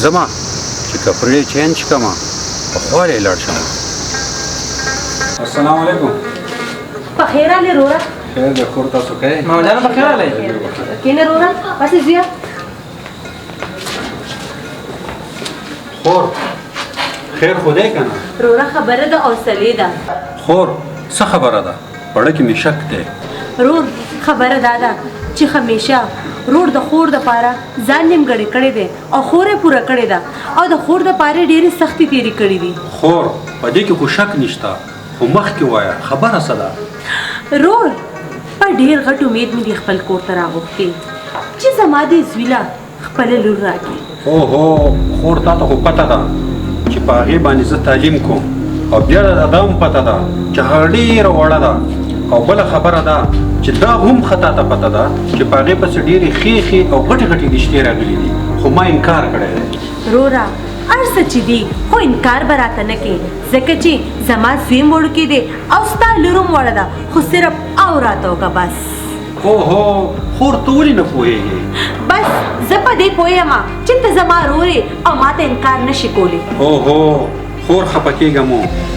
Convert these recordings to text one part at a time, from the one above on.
زما چې کپړې چینج کما په خواله لاړ شم. السلام علیکم. په خیر علي رورا. خیر د کور تاسو کوي؟ ماما جان په خیر علي. کینه رورا پاسې زیات. خور خیر خدای کنه. رورا خبره ده او سلی ده. خور څه خبره ده؟ پړه کې می شک ده. رور خبره ده چې همیشه رور د خور د پاره ځان نیمګړی کړی دی او خورې پوره کړی ده او د خور د پاره ډېری سختي تیری کړی دي. خور په دې کې خو شک نشته خو مخکې وایه خبره څه ده؟ رور په ډېر غټ امید مې د خپل کور ته راغوښتې چې زما د زویلا خپله لور راکړي. اوهو خور تا ته خو پته ده چې په هغې باندې زه تعلیم کوم او بیا د دا هم پته ده چې هغه ډېره وړه ده او بله خبره ده چې دا هم خطا ته پته ده چې په هغې پسې ډېرې ښې او غټې غټې رشتې راغلي دي خو ما انکار کړی دی. رورا هر څه چې دي خو انکار به راته نه کوې ځکه چې زما زوی هم وړوکی دی او ستا لور هم وړه ده خو صرف او راته وکړه بس. اوهو خور ته ولې نه پوهېږې؟ بس زه په دې پوهېږم چې ته زما رور یې او ما ته انکار نشي کولی. اوهو خور خفه کېږم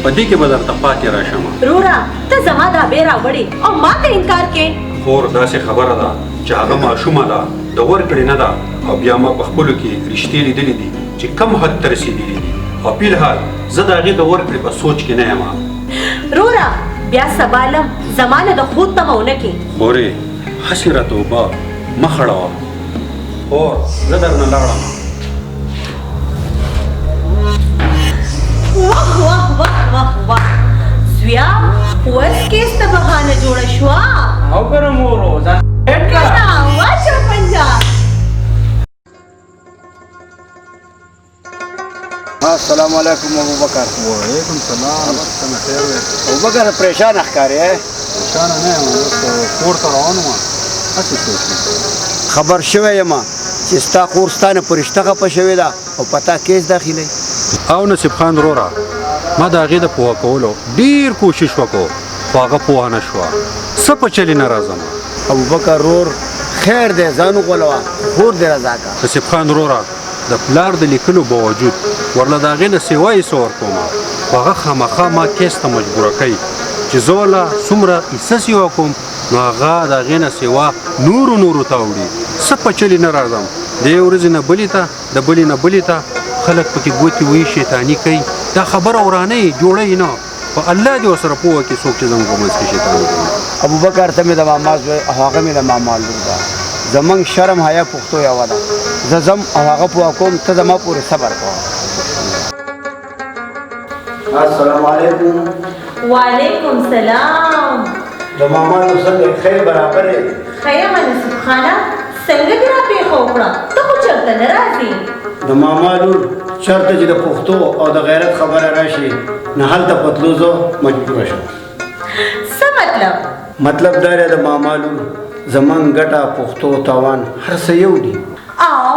په دې کې به درته پاتې راشم. رورا ته زما دا بې راوړې او ما ته انکار کې. خور داسې خبره ده چې هغه ماشومه ده د ورکړې نه ده او بیا ما په خپلو کې رشتې لیدلې دي چې کم حد ته رسېدلي دي او فلحال زه د هغې د ورکړې په سوچ کې نه یم. رورا بیا سبا له زما نه د خود تمه ونه کې. خورې هسې راته اوبه مه خړوه. خور زه درنه لاړم. واه واه واه واه واه زویا اوس کیسته بهانه جوړه شوه. او کنه مورو ځان هټ کړه. واچه پنجاب. السلام علیکم ابوبکر. وعلیکم سلام. څنګه خیر وې؟ ابوبکر پریشان ښکارې. پریشانه نه یم کور ته روان وم هسې څوک خبر شوی یم چې ستا خور ستا نه په رشته خفه شوې ده او په تا کیس داخلوي. او نصیب خان وروره ما د هغې د پوهه کولو ډېر کوشش وکړو خو هغه پوهه نه شوه څه په چلې نه راځم. ابوبکر رور خیر دی ځان وغولوه خور دې رضا کړه. نصیب خان وروره د پلار د لیکلو باوجود ورله د هغې نه سیوا یې څه ورکومه خو هغه خامخا ما کیس ته مجبوره کوي چې زه ورله څومره حصه سیوا کوم نو هغه د هغې نه سیوا نورو ته وړي څه په چلې نه راځم. د یوې ورځې نه بلې ته د بلې نه بلې ته خلک پکې ګوتې وایي شیطاني کوي دا خبره ورانه یې جوړه یې نه په الله دې ورسره پوه کړي څوک چې زموږ په منځ کې شیطاني کوي. ابوبکر ته مې د ماما زوی او هغه مې د ماما لور ده. زمونږ شرم حیا پښتو یوه ده. زه ځم او هغه پوه کوم ته زما پورې صبر کوه. السلام علیکم. وعلیکم سلام. د ماما نو څنګه خیر برابر یې؟ ښه یم نصیب خانه څنګه دې راپېښه وکړه ته خو چېرته نه راځې. د ماما لور چېرته چې د پښتو او د غیرت خبره راشي نه هلته په تلو زه مجبوره شم. څه مطلب؟ مطلب دا دی د ماما لور زمونږ ګټه پښتو تاوان هر څه یو دي. او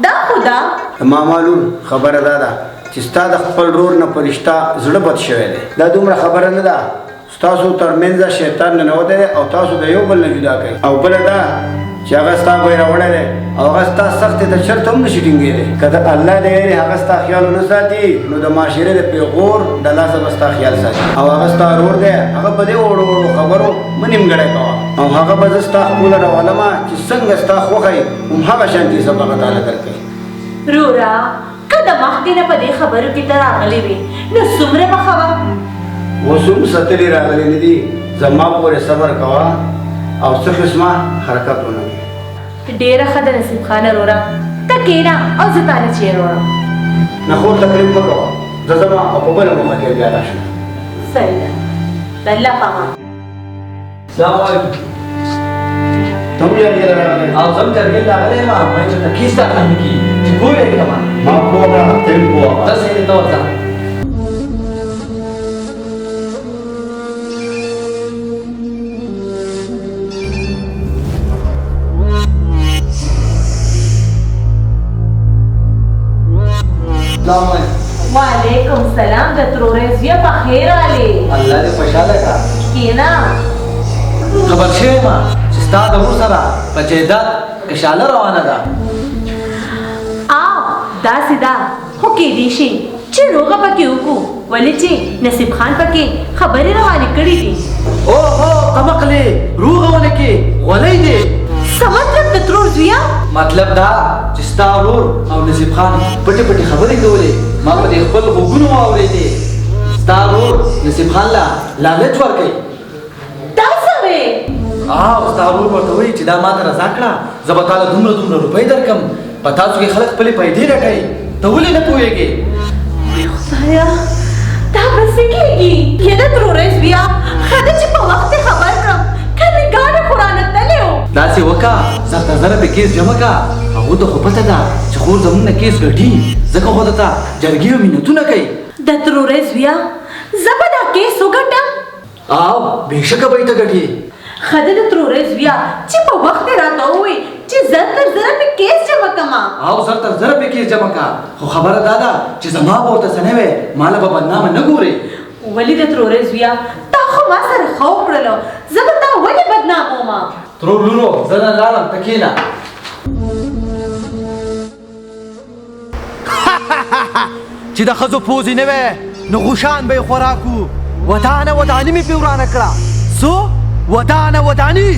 دا خو ده. د ماما لور خبره دا ده چې ستا د خپل رور نه په رشته زړه بد شوی دی. دا دومره خبره نه ده ستاسو ترمنځه شیطان ننوتی دی او تاسو د یو بل نه جدا کوي. او بله دا چې هغه ستا بوی راوړی دی او هغه ستا سختې ته چرته هم نشي ټینګېدی. که د الله د یارې هغه ستا خیال ونه ساتي نو د معاشرې د پیغور د لاسه به ستا خیال ساتي. او هغه ستا رور دی هغه په دې وړو وړو خبرو مه نیمګړی کوه او هغه به زه ستا خپله راولمه چې څنګه ستا خوښه یې همهغه شانتې سبا به تعالی درکوي. رورا که د مخکې نه په دې خبرو کې ته راغلی وې نو څومره به ښه وه. اوس هم ستلې راغلي نه دي زما پورې صبر کوه او څه قسمه حرکت ونه کړې. ډېره ښه ده نصیب خانه رورا ته کښېنه او زه تا نه چیر وړم. نه خور تکلیف مه کوه زه ځمه او په بله موقع کې بیا راشم. صحیح ده د الله په امان. السلام علیکم. ته هم جرګې ته راغلی او زه هم جرګې ته راغلی یم ما چې ته کیس داخل نه کړي چې پوه یې کړم. ما پوه کړه ته هم پوه کړه. داسې یې ته ورځه. السلام علیکم. وعلیکم سلام د ترورې زویه په خیر راغلې. الله دې خوشحاله کړه. کښېنه. خبر شوی یم چې ستا د ورور سره په جایداد کشاله روانه ده. او داسې ده خو کېدای شي چې روغه پکې وکړو ولې چې نصیب خان پکې خبرې روانې کړې دي. اوهو کمقلې روغه ونه کې غولۍ دی. څه مطلب د ترور زویه؟ مطلب دا چې ستا ورور او نصیب خان پټې پټې خبرې کولې ما په دې خپل غوږونو واورېدې. ستا ورور نصیب خان لا لالچ ورکوي. دا څه وې؟ ستا ورور ورته وایي چې دا ما ته رضا کړه زه به تاله دومره روپۍ درکړم په تاسو کې خلک خپلې پیسې لټوي ته ولې نه پوهېږې؟ خدایا دا به څه کېږي؟ یاده ترورې زویه ښه ده چې په وخت یې خبر کړم که مې ګاډی خو رانه تللی و. داسې وکړه زر زره په کیس جمع کړه هغو ته خو پته ده چې خور زموږ نه کیس ګټي ځکه خو درته جرګې او مینتونه کوي. د ترورې زویه زه به دا کیس وګټم. بېشکه به یې ته ګټې. ښه ده د ترورې زویه چې په وخت یې راته ووایي چې زر تر زره مې کیس جمع کړمه. زر تر زره په کیس جمع کړه خو خبره دا ده چې زما به ورته څه نه وی ماله به بدنامه نه ګورې. ولې د ترورې زویه تا خو ما سره ښه وکړلو زه به تا ولې بدنامومه؟ ترور لورو زه نه لاړم ته کښېنه. چې د ښځو پوزې نه وی نو غوشان به یې خوراکو ودانه وداني مې پرې ورانه کړه. څو ودانه وداني.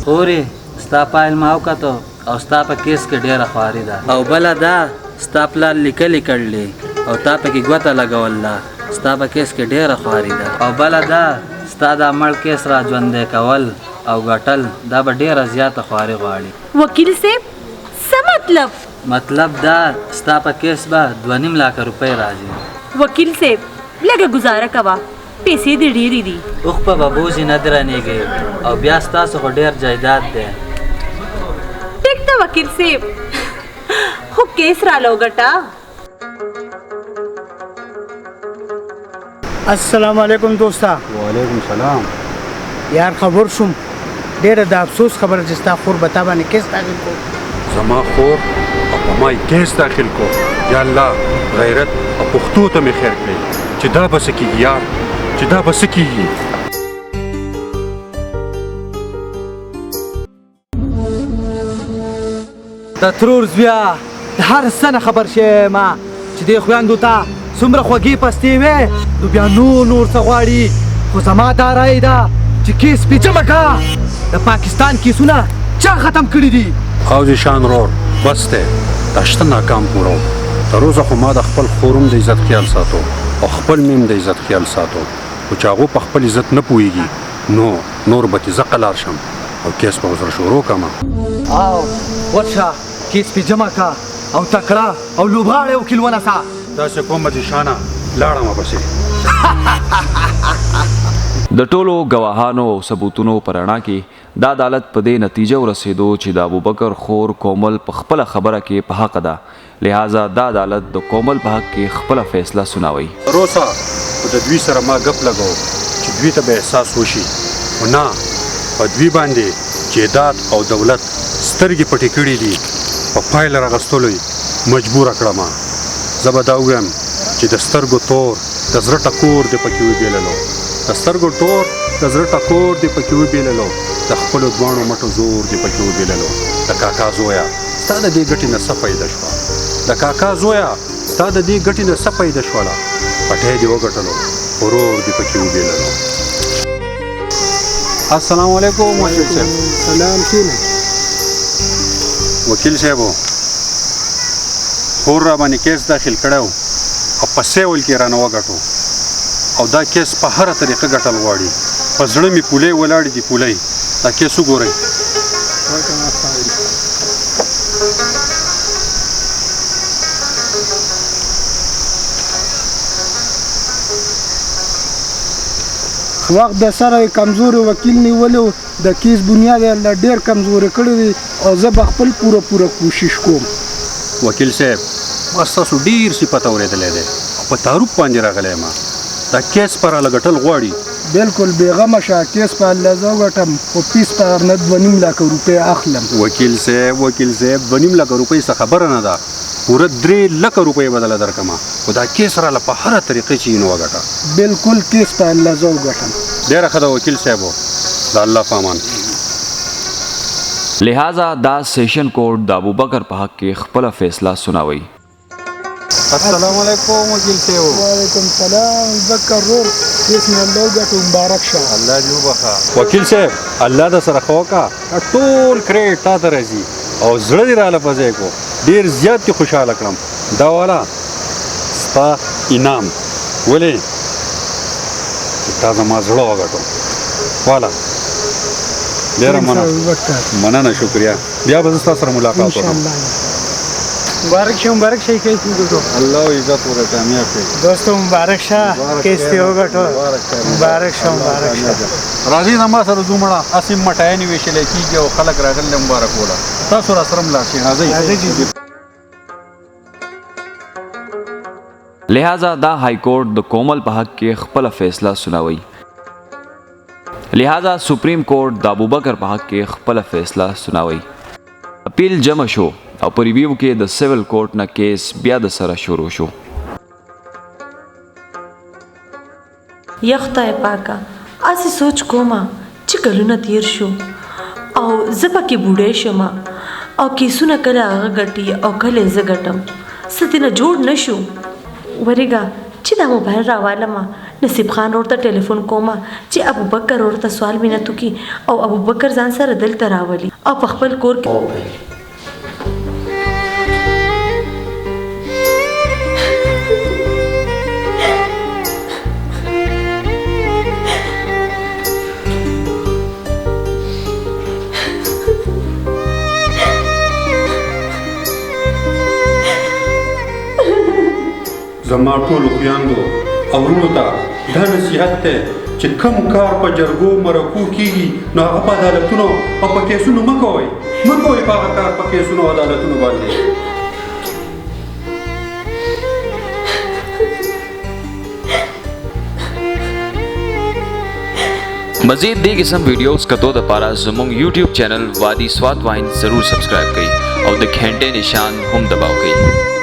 خورې ستا فایل ما وکتو او ستا په کیس کې ډېره خواري ده او بله دا ستا پلار لیکلي کړلې او تا پکې ګوته لګوله ستا په کیس کې ډېره خواري ده او بله دا ستا دا مړ کیس را ژوندی کول او ګټل دا به ډېره زیاته خواري غواړي. وکیل صاحب څه مطلب؟ مطلب دا ستا په کیس به 2.5 لکه روپۍ راځي. وکیل صاحب لږه ګزاره کوه پیسې دې ډېرې دي. اوښ په به بوځي نه درنېږي او بیا ستاسو خو ډېر جایداد دی. ټیک ده وکیل صاحب خو کیس راله وګټه. السلام علیکم دوستا. وعلیکم سلام. یار خبر شوم ډېره د افسوس خبره چې ستا خور به تا باندې کیس داخل کو. زما خور او په ما یې کیس داخل کو. یا الله غیرت او پښتو ته مې خیر کړي چې دا به څه کېږي یار چې دا به څه کېږي. د ترور زویه د هر څه نه خبر شوی ما چې دې خویندو ته څومره خوږې پستې وې نو بیا نور څه غواړي خو زما دا رایې ده چې کیس پې جمع کړه. د پاکستان کیسونه چا ختم کړي دي؟ او دې شان رور بس دی دا شته ناکام پوره و. تر اوسه خو ما د خپل خورم د عزت خیال ساتو او خپل میم د عزت خیال ساتو خو چې هغو په خپل عزت نه پوهېږي نور به تې زه قلار شم او کیس به ورسره شروع کړمه. ورشه کیس پې جمع کړه او تکړه او لوبغاړی وکیل ونسه. داسې کومه دې شانه لاړمه پسې. د ټولو ګواهانو او ثبوتونو په رڼا کې دا عدالت په دې نتیجه ورسېدو چې د ابوبکر خور کومل په خپله خبره کې په حق ده لہذا دا عدالت د کومل په حق کې خپله فیصله سناوي. تر اوسه خو د دوی سره ما ګپ لګو چې دوی ته به احساس وشي خو نه په دوی باندې جیداد او دولت سترګې پټې کړي دي په پایله راغستلو یې مجبوره کړمه. زه به دا ووایم چې د سترګو تور د زړه ټکور دې پکې وبېللو د سترګو تور د زړه ټکور دې پکې وبېللو د خپلو دواړو مټو زور دې پکې وبېللو. د کاکا زویه ستا د دې ګټې نه څه فایده شوه؟ د کاکا زویه ستا د دې ګټې نه څه فایده شوله؟ پټی دې وګټلو ورور دې پکې وبېللو. السلام علیکم وکیل صاحب. سلام کینه وکیل صاحبو خور را باندې کیس داخل کړی و او په سیول کې رانه وګټو او دا کیس په هره طریقه ګټل غواړي. په زړه مې پولۍ ولاړې دي پولۍ. دا کیس وګورئ. وخت د سره کمزوري وکیل نیولو د کیس بنیاد یې ډېر کمزوري کړی دی او زه به خپل پوره کوشش کوم. وکیل صاحب ما ستاسو ډېر صفت اورېدلی دی او په تعارف باندې راغلی یم. دا کیس پر راله ګټل غواړي. بالکل بېغمه شه کیس په اندازه وګټم خو فیس په نه 2.5 لکه روپۍ اخلم. وکیل صاحب 2.5 لکه روپۍ څه خبره نه ده پوره 3 لکه روپۍ بدله درکمه خو دا کیس راله په هره طریقې چې یې نو وګټه. بالکل کیس په اندازه وګټم. ډېره ښه ده وکیل صاحبو د الله په امان. لہٰذا دا سیشن کورٹ د ابوبکر په حق کې خپله فیصله سناوي. السلام علیکم وکیل صاحب. وعلیکم السلام بکر رور کیس مې الله ګټو مبارک شه. الله دې وبخښه. وکیل صاحب الله د سره خو کا ټول کریډ تا ته راځي او زړه دې راله په ځای کو ډېر زیات دې خوشحاله کړم. دا والا ستا انعام ولې چې تا زما زړه وګټو والا ډېره مننه شکریه. بیا به زه ستا سره ملاقات وکړم. مبارک شه کیس مې ګټو. الله عزت ورکړي کامیاب کړي. دوستو مبارک شه کیس دې وګټو. مبارک شه. راځي زما سره ځو مړه اسیم مټایانې ویشلی کېږي او خلک راغلي مبارک وله تاسو را سره ملاړ شئ. راځئ. لہٰذا دا ہائی کورٹ د کومل په حق کې خپله فیصله سناوي. لہٰذا سپریم کورٹ د ابوبکر په حق کې خپله فیصله سناوي. اپیل جمع شو او په ریویو کې د سیول کورټ نه کیس بیا د سره شروع شو. یا خدای پاکه اسې سوچ کومه چې کلونه تیر شو او زه پکې بوډۍ شم او کیسونه کله هغه ګټي او کله زه ګټم څه ترېنه جوړ نه شو. ورېږه چې دا موبایل راوالمه نصیب خان ورته ټلیفون کومه چې ابوبکر ورته سوال مینت وکړي او ابوبکر ځان سره دلته راولي او په خپل کور کې زما ټولو خویندو او وروڼو ته دا نصیحت دی چې کم کار په جرګو مرکو کېږي نو هغه په عدالتونو او په کیسونو مه کوئ. مه کوئ په هغه کار په کیسونو او عدالتونو باندې. مزید دې قسم ویډیوز کتو دپاره زموږ یوټیوب چینل وادي سوات واین ضرور سبسکرایب کړئ او د گھنټې نشان هم دباو کړئ.